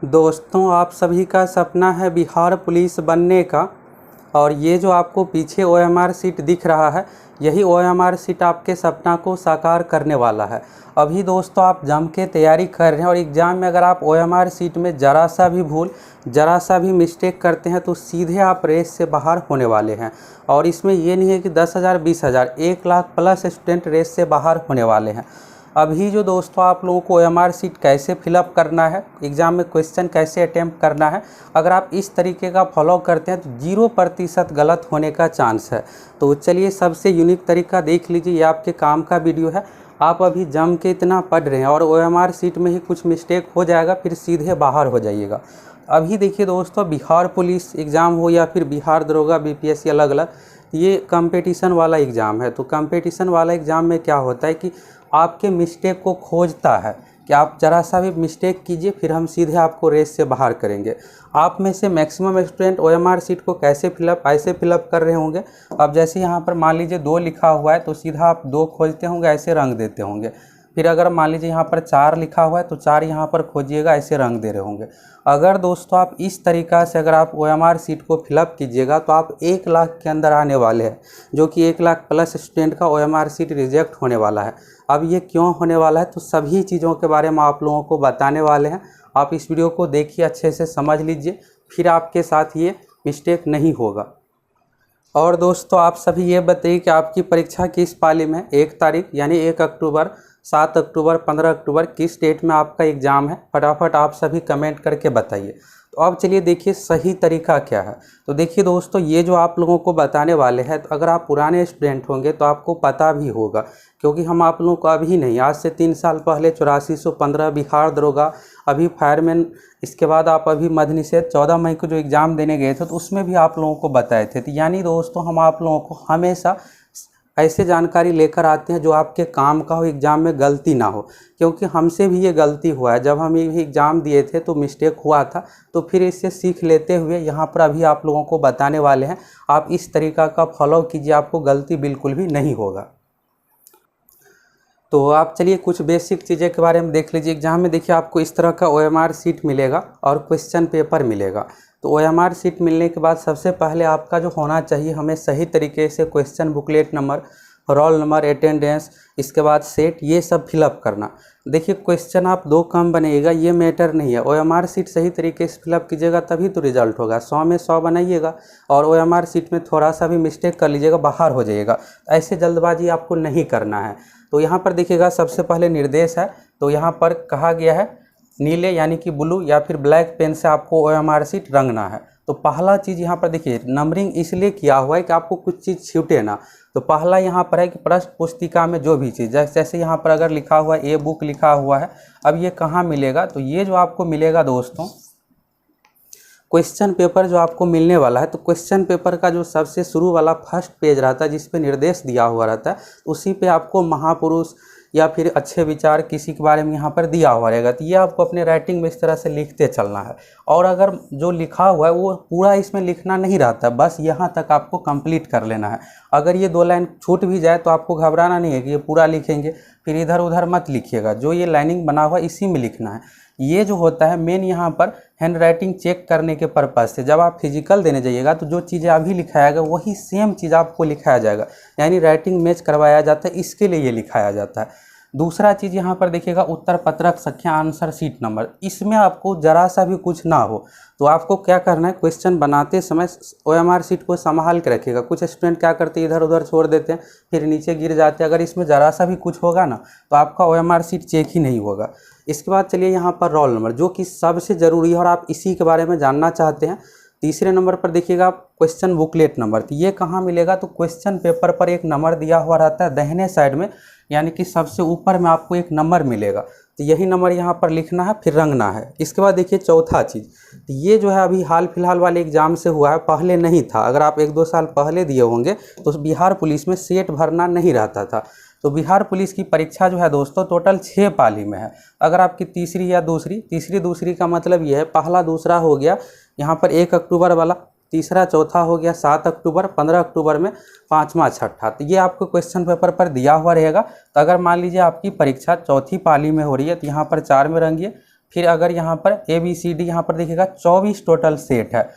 दोस्तों, आप सभी का सपना है बिहार पुलिस बनने का। और ये जो आपको पीछे ओएमआर सीट दिख रहा है, यही ओएमआर सीट आपके सपना को साकार करने वाला है। अभी दोस्तों आप जम के तैयारी कर रहे हैं और एग्ज़ाम में अगर आप ओएमआर सीट में ज़रा सा भी भूल, ज़रा सा भी मिस्टेक करते हैं तो सीधे आप रेस से बाहर होने वाले हैं। और इसमें ये नहीं है कि 10,000 20,000, 1 लाख प्लस स्टूडेंट रेस से बाहर होने वाले हैं। अभी जो दोस्तों आप लोगों को ओएमआर सीट कैसे फिलअप करना है, एग्ज़ाम में क्वेश्चन कैसे अटैम्प्ट करना है, अगर आप इस तरीके का फॉलो करते हैं तो 0% गलत होने का चांस है। तो चलिए सबसे यूनिक तरीका देख लीजिए, ये आपके काम का वीडियो है। आप अभी जम के इतना पढ़ रहे हैं और ओएमआर सीट में ही कुछ मिस्टेक हो जाएगा, फिर सीधे बाहर हो जाइएगा। अभी देखिए दोस्तों, बिहार पुलिस एग्ज़ाम हो या फिर बिहार दरोगा बीपीएससी, अलग अलग ये कंपटीशन वाला एग्ज़ाम है। तो कंपटीशन वाला एग्ज़ाम में क्या होता है कि आपके मिस्टेक को खोजता है कि आप ज़रा सा भी मिस्टेक कीजिए, फिर हम सीधे आपको रेस से बाहर करेंगे। आप में से मैक्सिमम स्टूडेंट ओएमआर सीट को कैसे ऐसे फिलअप कर रहे होंगे। अब जैसे यहाँ पर मान लीजिए 2 लिखा हुआ है तो सीधा आप 2 खोजते होंगे, ऐसे रंग देते होंगे। फिर अगर मान लीजिए यहाँ पर 4 लिखा हुआ है तो 4 यहाँ पर खोजिएगा, ऐसे रंग दे रहे होंगे। अगर दोस्तों आप इस तरीक़ा से अगर आप ओएमआर सीट को फिलअप कीजिएगा तो आप 1 लाख के अंदर आने वाले हैं, जो कि 1 लाख प्लस स्टूडेंट का ओएमआर सीट रिजेक्ट होने वाला है। अब ये क्यों होने वाला है, तो सभी चीज़ों के बारे में आप लोगों को बताने वाले हैं। आप इस वीडियो को देखिए, अच्छे से समझ लीजिए, फिर आपके साथ ये मिस्टेक नहीं होगा। और दोस्तों आप सभी ये बताइए कि आपकी परीक्षा किस पाली में है। 1 तारीख यानी 1 अक्टूबर, 7 अक्टूबर, 15 अक्टूबर किस डेट में आपका एग्ज़ाम है, फटाफट आप सभी कमेंट करके बताइए। तो अब चलिए देखिए सही तरीका क्या है। तो देखिए दोस्तों, ये जो आप लोगों को बताने वाले हैं, तो अगर आप पुराने स्टूडेंट होंगे तो आपको पता भी होगा, क्योंकि हम आप लोगों को अभी नहीं, आज से 3 साल पहले 8415 बिहार दरोगा, अभी फायरमैन, इसके बाद आप अभी मद्यनिषेध 14 मई को जो एग्ज़ाम देने गए थे तो उसमें भी आप लोगों को बताए थे। तो यानी दोस्तों हम आप लोगों को हमेशा ऐसे जानकारी लेकर आते हैं जो आपके काम का हो, एग्ज़ाम में गलती ना हो। क्योंकि हमसे भी ये गलती हुआ है, जब हम ये एग्ज़ाम दिए थे तो मिस्टेक हुआ था, तो फिर इससे सीख लेते हुए यहाँ पर अभी आप लोगों को बताने वाले हैं। आप इस तरीक़ा का फॉलो कीजिए, आपको गलती बिल्कुल भी नहीं होगा। तो आप चलिए कुछ बेसिक चीज़ें के बारे में देख लीजिए। एग्जाम में देखिए आपको इस तरह का ओएमआर सीट मिलेगा और क्वेश्चन पेपर मिलेगा। तो ओएमआर सीट मिलने के बाद सबसे पहले आपका जो होना चाहिए, हमें सही तरीके से question booklet number, roll number, attendance, इसके बाद सेट, ये सब फिलअप करना। देखिए क्वेश्चन आप 2 कम बनेगा ये मैटर नहीं है, ओएमआर सीट सही तरीके से फिलअप कीजिएगा तभी तो रिजल्ट होगा। 100 में 100 बनाइएगा और ओएमआर सीट में थोड़ा सा भी मिस्टेक कर लीजिएगा, बाहर हो जाइएगा। ऐसे जल्दबाजी आपको नहीं करना है। तो यहाँ पर देखिएगा सबसे पहले निर्देश है, तो यहाँ पर कहा गया है नीले यानी कि ब्लू या फिर ब्लैक पेन से आपको ओएमआर सीट रंगना है। तो पहला चीज़ यहाँ पर देखिए, नंबरिंग इसलिए किया हुआ है कि आपको कुछ चीज़ छूटे ना। तो पहला यहाँ पर है कि प्रश्न पुस्तिका में जो भी चीज़, जैसे यहाँ पर अगर लिखा हुआ है ए बुक लिखा हुआ है, अब ये कहाँ मिलेगा, तो ये जो आपको मिलेगा दोस्तों क्वेश्चन पेपर जो आपको मिलने वाला है, तो क्वेश्चन पेपर का जो सबसे शुरू वाला फर्स्ट पेज रहता है जिस पे निर्देश दिया हुआ रहता है, उसी पे आपको महापुरुष या फिर अच्छे विचार किसी के बारे में यहाँ पर दिया हुआ रहेगा। तो ये आपको अपने राइटिंग में इस तरह से लिखते चलना है। और अगर जो लिखा हुआ है वो पूरा इसमें लिखना नहीं रहता, बस यहाँ तक आपको कंप्लीट कर लेना है। अगर ये 2 लाइन छूट भी जाए तो आपको घबराना नहीं है कि ये पूरा लिखेंगे, फिर इधर उधर मत लिखिएगा। जो ये लाइनिंग बना हुआ है इसी में लिखना है। ये जो होता है मेन यहाँ पर हैंड राइटिंग चेक करने के पर्पज़ से, जब आप फिजिकल देने जाइएगा तो जो चीज़ें अभी लिखाया गया वही सेम चीज़ आपको लिखाया जाएगा, यानी राइटिंग मैच करवाया जाता है, इसके लिए ये लिखाया जाता है। दूसरा चीज़ यहाँ पर देखिएगा उत्तर पत्रक संख्या आंसर सीट नंबर, इसमें आपको ज़रा सा भी कुछ ना हो तो आपको क्या करना है, क्वेश्चन बनाते समय ओएमआर सीट को संभाल के रखिएगा। कुछ स्टूडेंट क्या करते हैं, इधर उधर छोड़ देते हैं, फिर नीचे गिर जाते हैं। अगर इसमें ज़रा सा भी कुछ होगा ना तो आपका ओएमआर सीट चेक ही नहीं होगा। इसके बाद चलिए यहाँ पर रोल नंबर, जो कि सबसे ज़रूरी है और आप इसी के बारे में जानना चाहते हैं। तीसरे नंबर पर देखिएगा क्वेश्चन बुकलेट नंबर, तो ये कहाँ मिलेगा, तो क्वेश्चन पेपर पर एक नंबर दिया हुआ रहता है दाहिने साइड में, यानी कि सबसे ऊपर में आपको एक नंबर मिलेगा। तो यही नंबर यहाँ पर लिखना है, फिर रंगना है। इसके बाद देखिए चौथा चीज़, तो ये जो है अभी हाल फिलहाल वाले एग्ज़ाम से हुआ है, पहले नहीं था। अगर आप 1-2 साल पहले दिए होंगे तो बिहार पुलिस में सेट भरना नहीं रहता था। तो बिहार पुलिस की परीक्षा जो है दोस्तों टोटल 6 पाली में है। अगर आपकी तीसरी या दूसरी का मतलब ये है, पहला दूसरा हो गया यहाँ पर 1 अक्टूबर वाला, तीसरा चौथा हो गया 7 अक्टूबर, 15 अक्टूबर में पाँचवा छठा। तो ये आपको क्वेश्चन पेपर पर दिया हुआ रहेगा। तो अगर मान लीजिए आपकी परीक्षा चौथी पाली में हो रही है तो यहाँ पर 4 में रंगिए, फिर अगर यहाँ पर ABCD यहाँ पर देखिएगा 24 टोटल सेट है।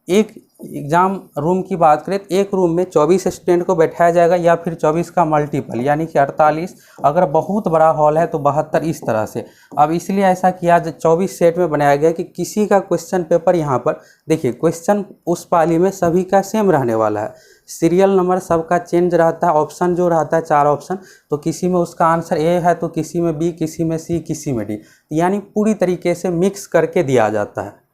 एक एग्ज़ाम रूम की बात करें तो एक रूम में 24 स्टूडेंट को बैठाया जाएगा या फिर 24 का मल्टीपल यानी कि 48। अगर बहुत बड़ा हॉल है तो 72 इस तरह से। अब इसलिए ऐसा किया 24 सेट में बनाया गया कि किसी का क्वेश्चन पेपर यहाँ पर देखिए, क्वेश्चन उस पाली में सभी का सेम रहने वाला है। सीरियल नंबर सबका चेंज रहता है, ऑप्शन जो रहता है 4 ऑप्शन, तो किसी में उसका आंसर ए है तो किसी में बी, किसी में सी, किसी में डी, यानी पूरी तरीके से मिक्स करके दिया जाता है।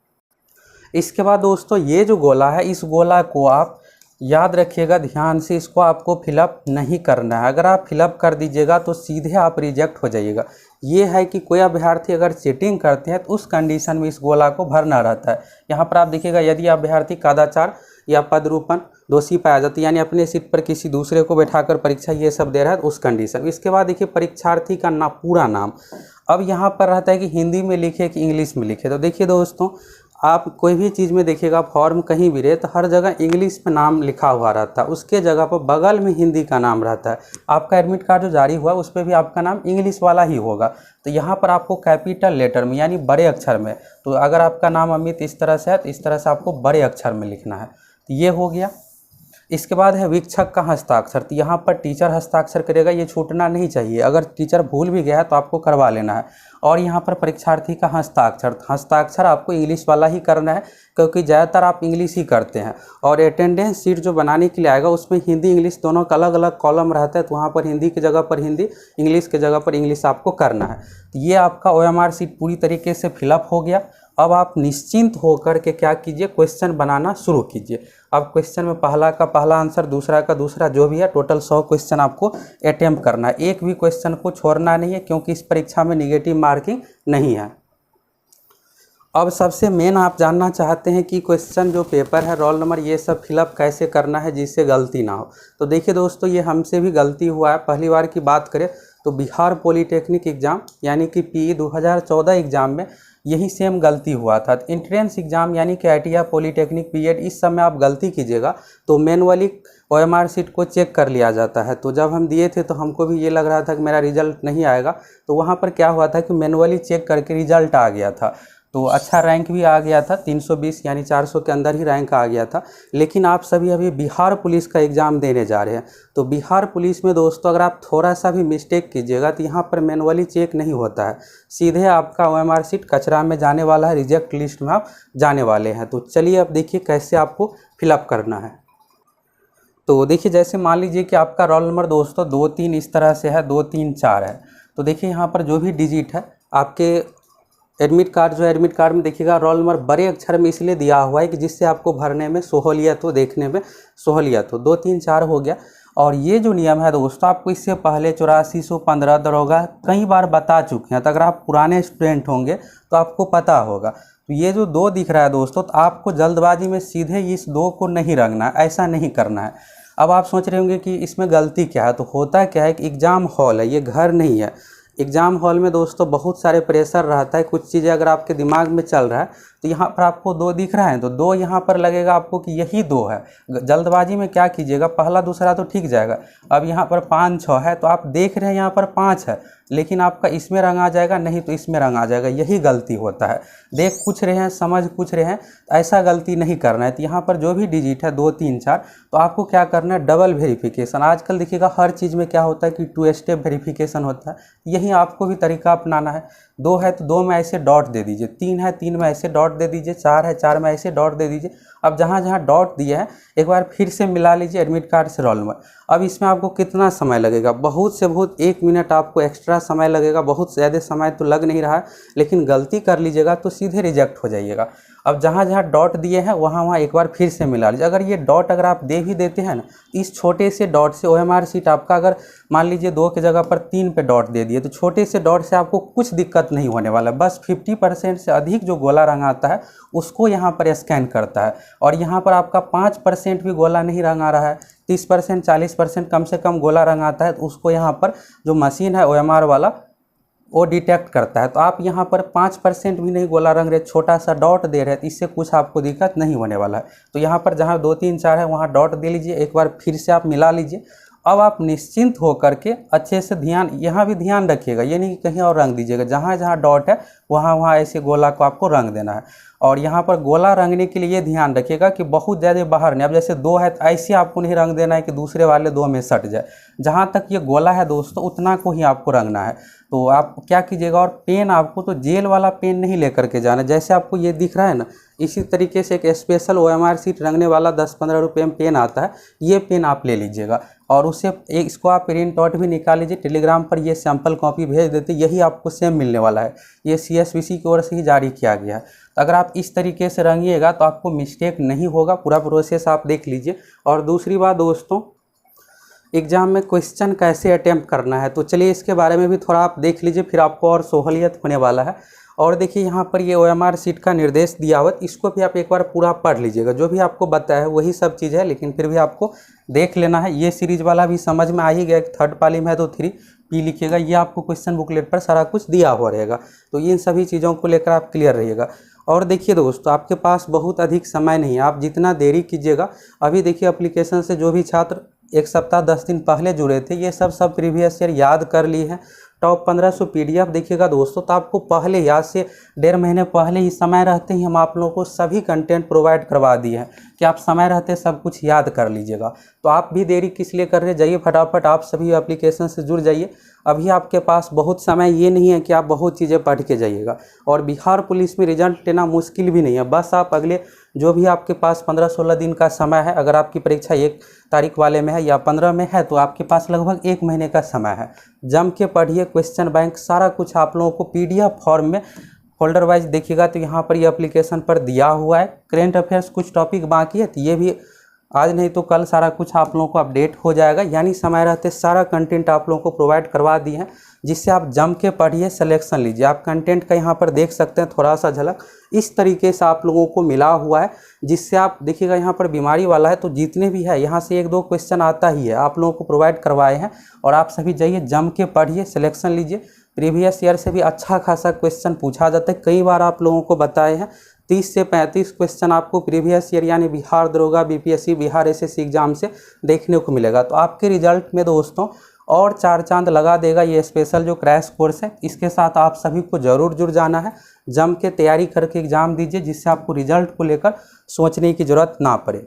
इसके बाद दोस्तों ये जो गोला है, इस गोला को आप याद रखिएगा ध्यान से, इसको आपको फिलअप नहीं करना है। अगर आप फिलअप कर दीजिएगा तो सीधे आप रिजेक्ट हो जाइएगा। ये है कि कोई अभ्यर्थी अगर चीटिंग करते हैं तो उस कंडीशन में इस गोला को भरना रहता है। यहाँ पर आप देखिएगा, यदि अभ्यर्थी कदाचार या पदरूपण दोषी पाया जाता है, यानी अपने सीट पर किसी दूसरे को बैठाकर परीक्षा ये सब दे रहा है, तो उस कंडीशन। इसके बाद देखिए परीक्षार्थी का ना पूरा नाम। अब यहाँ पर रहता है कि हिंदी में लिखे कि इंग्लिश में लिखे। तो देखिए दोस्तों, आप कोई भी चीज़ में देखिएगा, फॉर्म कहीं भी रहे तो हर जगह इंग्लिश में नाम लिखा हुआ रहता है, उसके जगह पर बगल में हिंदी का नाम रहता है। आपका एडमिट कार्ड जो जारी हुआ उस पर भी आपका नाम इंग्लिश वाला ही होगा। तो यहाँ पर आपको कैपिटल लेटर में यानी बड़े अक्षर में, तो अगर आपका नाम अमित इस तरह से है तो इस तरह से आपको बड़े अक्षर में लिखना है। तो ये हो गया। इसके बाद है वीक्षक का हस्ताक्षर। तो यहाँ पर टीचर हस्ताक्षर करेगा, ये छूटना नहीं चाहिए। अगर टीचर भूल भी गया है तो आपको करवा लेना है। और यहाँ पर परीक्षार्थी का हस्ताक्षर, हस्ताक्षर आपको इंग्लिश वाला ही करना है क्योंकि ज़्यादातर आप इंग्लिश ही करते हैं। और अटेंडेंस शीट जो बनाने के लिए आएगा उसमें हिंदी इंग्लिश दोनों का अलग अलग कॉलम रहता है, तो वहाँ पर हिंदी की जगह पर हिंदी, इंग्लिश की जगह पर इंग्लिश आपको करना है। तो ये आपका OMR शीट पूरी तरीके से फिलअप हो गया। अब आप निश्चिंत होकर के क्या कीजिए, क्वेश्चन बनाना शुरू कीजिए। अब क्वेश्चन में पहला का पहला आंसर, दूसरा का दूसरा, जो भी है टोटल 100 क्वेश्चन आपको अटेम्प्ट करना है। एक भी क्वेश्चन को छोड़ना नहीं है क्योंकि इस परीक्षा में नेगेटिव मार्किंग नहीं है। अब सबसे मेन आप जानना चाहते हैं कि क्वेश्चन जो पेपर है, रोल नंबर, ये सब फिलअप कैसे करना है जिससे गलती ना हो। तो देखिए दोस्तों, ये हमसे भी गलती हुआ है। पहली बार की बात करें तो बिहार पॉलिटेक्निक एग्ज़ाम यानी कि PE 2014 एग्ज़ाम में यही सेम गलती हुआ था। एंट्रेंस एग्ज़ाम यानी कि ITI पॉलिटेक्निक BEd, इस समय आप गलती कीजिएगा तो मैनुअली OMR शीट को चेक कर लिया जाता है। तो जब हम दिए थे तो हमको भी ये लग रहा था कि मेरा रिजल्ट नहीं आएगा, तो वहाँ पर क्या हुआ था कि मैनुअली चेक करके रिजल्ट आ गया था। तो अच्छा रैंक भी आ गया था, 320 यानी 400 के अंदर ही रैंक आ गया था। लेकिन आप सभी अभी बिहार पुलिस का एग्ज़ाम देने जा रहे हैं, तो बिहार पुलिस में दोस्तों अगर आप थोड़ा सा भी मिस्टेक कीजिएगा तो यहाँ पर मैनुअली चेक नहीं होता है, सीधे आपका OMR शीट कचरा में जाने वाला है, रिजेक्ट लिस्ट में आप जाने वाले हैं। तो चलिए अब देखिए कैसे आपको फिलअप करना है। तो देखिए, जैसे मान लीजिए कि आपका रोल नंबर दोस्तों 2 3 इस तरह से है, 2 3 4 है। तो देखिए यहाँ पर जो भी डिजिट है आपके एडमिट कार्ड, जो एडमिट कार्ड में देखिएगा रोल नंबर बड़े अक्षर में इसलिए दिया हुआ है कि जिससे आपको भरने में सहूलियत हो, देखने में सहूलियत हो। 2 3 4 हो गया। और ये जो नियम है दोस्तों, आपको इससे पहले 8415 दरोगा कई बार बता चुके हैं। तो अगर आप पुराने स्टूडेंट होंगे तो आपको पता होगा। तो ये जो 2 दिख रहा है दोस्तों, तो आपको जल्दबाजी में सीधे इस 2 को नहीं रंगना है, ऐसा नहीं करना है। अब आप सोच रहे होंगे कि इसमें गलती क्या है। तो होता क्या है कि एग्ज़ाम हॉल है, ये घर नहीं है। एग्ज़ाम हॉल में दोस्तों बहुत सारे प्रेशर रहता है, कुछ चीज़ें अगर आपके दिमाग में चल रहा है तो यहाँ पर आपको 2 दिख रहा है तो 2 यहाँ पर लगेगा आपको कि यही 2 है। जल्दबाजी में क्या कीजिएगा, पहला दूसरा तो ठीक जाएगा। अब यहाँ पर 5 6 है तो आप देख रहे हैं यहाँ पर 5 है, लेकिन आपका इसमें रंग आ जाएगा, नहीं तो इसमें रंग आ जाएगा। यही गलती होता है। देख कुछ रहे हैं, समझ कुछ रहे हैं, ऐसा गलती नहीं करना है। तो यहाँ पर जो भी डिजिट है 2 3 4, तो आपको क्या करना है, डबल वेरिफिकेशन। आजकल देखिएगा हर चीज़ में क्या होता है कि 2 स्टेप वेरिफिकेशन होता है, यही आपको भी तरीका अपनाना है। 2 है तो 2 में ऐसे डॉट दे दीजिए, 3 है 3 में ऐसे डॉट दे दीजिए, 4 है 4 में ऐसे डॉट दे दीजिए। अब जहाँ जहाँ डॉट दिया है एक बार फिर से मिला लीजिए एडमिट कार्ड से रोल नंबर। अब इसमें आपको कितना समय लगेगा, बहुत से बहुत 1 मिनट आपको एक्स्ट्रा समय लगेगा। बहुत ज़्यादा समय तो लग नहीं रहा है, लेकिन गलती कर लीजिएगा तो सीधे रिजेक्ट हो जाइएगा। अब जहाँ जहाँ डॉट दिए हैं वहाँ एक बार फिर से मिला लीजिए। अगर ये डॉट अगर आप दे भी देते हैं ना, इस छोटे से डॉट से OMR शीट आपका, अगर मान लीजिए 2 की जगह पर 3 पे डॉट दे दिए, तो छोटे से डॉट से आपको कुछ दिक्कत नहीं होने वाला। बस 50% से अधिक जो गोला रंग आता है उसको यहाँ पर स्कैन करता है। और यहाँ पर आपका 5% भी गोला नहीं रंग आ रहा है, 30% 40% कम से कम गोला रंग आता है, तो उसको यहाँ पर जो मशीन है OMR वाला वो डिटेक्ट करता है। तो आप यहाँ पर 5% भी नहीं गोला रंग रहे, छोटा सा डॉट दे रहे, तो इससे कुछ आपको दिक्कत नहीं होने वाला है। तो यहाँ पर जहाँ 2 3 4 है वहाँ डॉट दे लीजिए, एक बार फिर से आप मिला लीजिए। अब आप निश्चिंत होकर के अच्छे से ध्यान, यहाँ भी ध्यान रखिएगा, ये नहीं कि कहीं और रंग दीजिएगा। जहाँ जहाँ डॉट है वहाँ वहाँ ऐसे गोला को आपको रंग देना है। और यहाँ पर गोला रंगने के लिए ये ध्यान रखिएगा कि बहुत ज़्यादा बाहर नहीं, अब जैसे 2 है तो ऐसे आपको नहीं रंग देना है कि दूसरे वाले 2 में सट जाए। जहाँ तक ये गोला है दोस्तों उतना को ही आपको रंगना है। तो आप क्या कीजिएगा, और पेन आपको तो जेल वाला पेन नहीं लेकर के जाना, जैसे आपको ये दिख रहा है ना, इसी तरीके से एक स्पेशल OMR शीट रंगने वाला 10-15 रुपये में पेन आता है, ये पेन आप ले लीजिएगा और उससे एक इसको आप प्रिंट आउट भी निकाल लीजिए। टेलीग्राम पर ये सैम्पल कॉपी भेज देते, यही आपको सेम मिलने वाला है, ये CSVC की ओर से ही जारी किया गया है। तो अगर आप इस तरीके से रंगिएगा तो आपको मिस्टेक नहीं होगा, पूरा प्रोसेस आप देख लीजिए। और दूसरी बात दोस्तों, एग्ज़ाम में क्वेश्चन कैसे अटैम्प्ट करना है, तो चलिए इसके बारे में भी थोड़ा आप देख लीजिए, फिर आपको और सहूलियत होने वाला है। और देखिए यहाँ पर ये OMR शीट का निर्देश दिया हुआ, इसको भी आप एक बार पूरा पढ़ लीजिएगा। जो भी आपको बताया है वही सब चीज़ है, लेकिन फिर भी आपको देख लेना है। ये सीरीज वाला भी समझ में आ ही गया, थर्ड पाली में है तो 3P लिखिएगा, ये आपको क्वेश्चन बुकलेट पर सारा कुछ दिया हुआ रहेगा। तो इन सभी चीज़ों को लेकर आप क्लियर रहिएगा। और देखिए दोस्तों, आपके पास बहुत अधिक समय नहीं है, आप जितना देरी कीजिएगा, अभी देखिए एप्लीकेशन से जो भी छात्र 1 सप्ताह 10 दिन पहले जुड़े थे, ये सब प्रीवियस ईयर याद कर लिए हैं। टॉप 1500 PDF देखिएगा दोस्तों, तो आपको पहले ही, आज से 1.5 महीने पहले ही, समय रहते ही हम आप लोगों को सभी कंटेंट प्रोवाइड करवा दिए हैं कि आप समय रहते सब कुछ याद कर लीजिएगा। तो आप भी देरी किस लिए कर रहे हैं, जाइए फटाफट आप सभी एप्लीकेशन से जुड़ जाइए। अभी आपके पास बहुत समय ये नहीं है कि आप बहुत चीज़ें पढ़ के जाइएगा। और बिहार पुलिस में रिजल्ट लेना मुश्किल भी नहीं है, बस आप अगले जो भी आपके पास 15-16 दिन का समय है, अगर आपकी परीक्षा 1 तारीख वाले में है या 15 में है, तो आपके पास लगभग 1 महीने का समय है। जम के पढ़िए, क्वेश्चन बैंक सारा कुछ आप लोगों को PDF फॉर्म में फोल्डर वाइज देखिएगा तो यहाँ पर ये एप्लीकेशन पर दिया हुआ है। करेंट अफेयर्स कुछ टॉपिक बाकी है, तो ये भी आज नहीं तो कल सारा कुछ आप लोगों को अपडेट हो जाएगा, यानी समय रहते सारा कंटेंट आप लोगों को प्रोवाइड करवा दिए हैं, जिससे आप जम के पढ़िए, सिलेक्शन लीजिए। आप कंटेंट का यहाँ पर देख सकते हैं थोड़ा सा झलक, इस तरीके से आप लोगों को मिला हुआ है, जिससे आप देखिएगा यहाँ पर बीमारी वाला है, तो जितने भी है यहाँ से 1-2 क्वेश्चन आता ही है, आप लोगों को प्रोवाइड करवाए हैं। और आप सभी जाइए जम के पढ़िए, सिलेक्शन लीजिए। प्रीवियस ईयर से भी अच्छा खासा क्वेश्चन पूछा जाता है, कई बार आप लोगों को बताए हैं 30 से 35 क्वेश्चन आपको प्रीवियस ईयर यानी बिहार दरोगा, BPSC, बिहार SSC एग्जाम से देखने को मिलेगा। तो आपके रिजल्ट में दोस्तों और 4 चांद लगा देगा ये स्पेशल जो क्रैश कोर्स है। इसके साथ आप सभी को ज़रूर जुड़ जाना है, जम के तैयारी करके एग्ज़ाम दीजिए, जिससे आपको रिजल्ट को लेकर सोचने की ज़रूरत ना पड़े।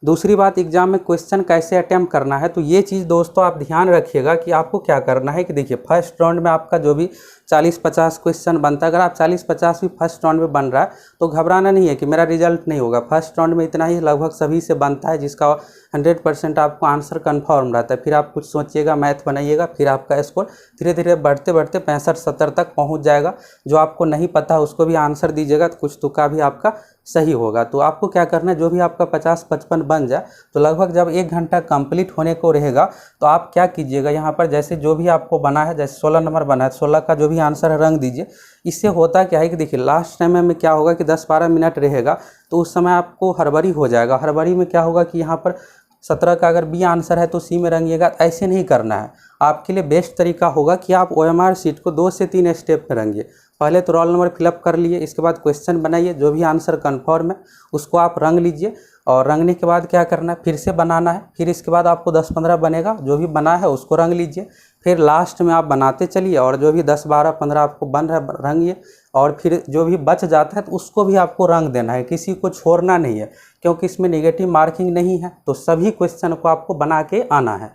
दूसरी बात, एग्जाम में क्वेश्चन कैसे अटैम्प्ट करना है, तो ये चीज़ दोस्तों आप ध्यान रखिएगा कि आपको क्या करना है कि देखिए फर्स्ट राउंड में आपका जो भी 40-50 क्वेश्चन बनता है, अगर आप 40-50 भी फर्स्ट राउंड में बन रहा है तो घबराना नहीं है कि मेरा रिजल्ट नहीं होगा। फर्स्ट राउंड में इतना ही लगभग सभी से बनता है, जिसका 100% आपको आंसर कन्फर्म रहता है। फिर आप कुछ सोचिएगा, मैथ बनाइएगा, फिर आपका स्कोर धीरे धीरे बढ़ते बढ़ते 65-70 तक पहुँच जाएगा। जो आपको नहीं पता उसको भी आंसर दीजिएगा तो कुछ तुक्का भी आपका सही होगा। तो आपको क्या करना है, जो भी आपका 50-55 बन जाए तो लगभग जब 1 घंटा कंप्लीट होने को रहेगा तो आप क्या कीजिएगा, यहाँ पर जैसे जो भी आपको बना है, जैसे 16 नंबर बना है, 16 का जो भी आंसर है रंग दीजिए। इससे होता क्या है कि देखिए लास्ट टाइम में क्या होगा कि 10-12 मिनट रहेगा तो उस समय आपको हड़बड़ी हो जाएगा। हड़बड़ी में क्या होगा कि यहाँ पर 17 का अगर B आंसर है तो C में रंगिएगा, ऐसे नहीं करना है। आपके लिए बेस्ट तरीका होगा कि आप OMR शीट को 2 से 3 स्टेप में रंगिए। पहले तो रोल नंबर फिलअप कर लिए, इसके बाद क्वेश्चन बनाइए, जो भी आंसर कन्फर्म है उसको आप रंग लीजिए। और रंगने के बाद क्या करना है, फिर से बनाना है, फिर इसके बाद आपको 10-15 बनेगा, जो भी बना है उसको रंग लीजिए। फिर लास्ट में आप बनाते चलिए और जो भी 10-12-15 आपको बन रहा है रंगिए। और फिर जो भी बच जाता है तो उसको भी आपको रंग देना है, किसी को छोड़ना नहीं है, क्योंकि इसमें नेगेटिव मार्किंग नहीं है। तो सभी क्वेश्चन को आपको बना के आना है।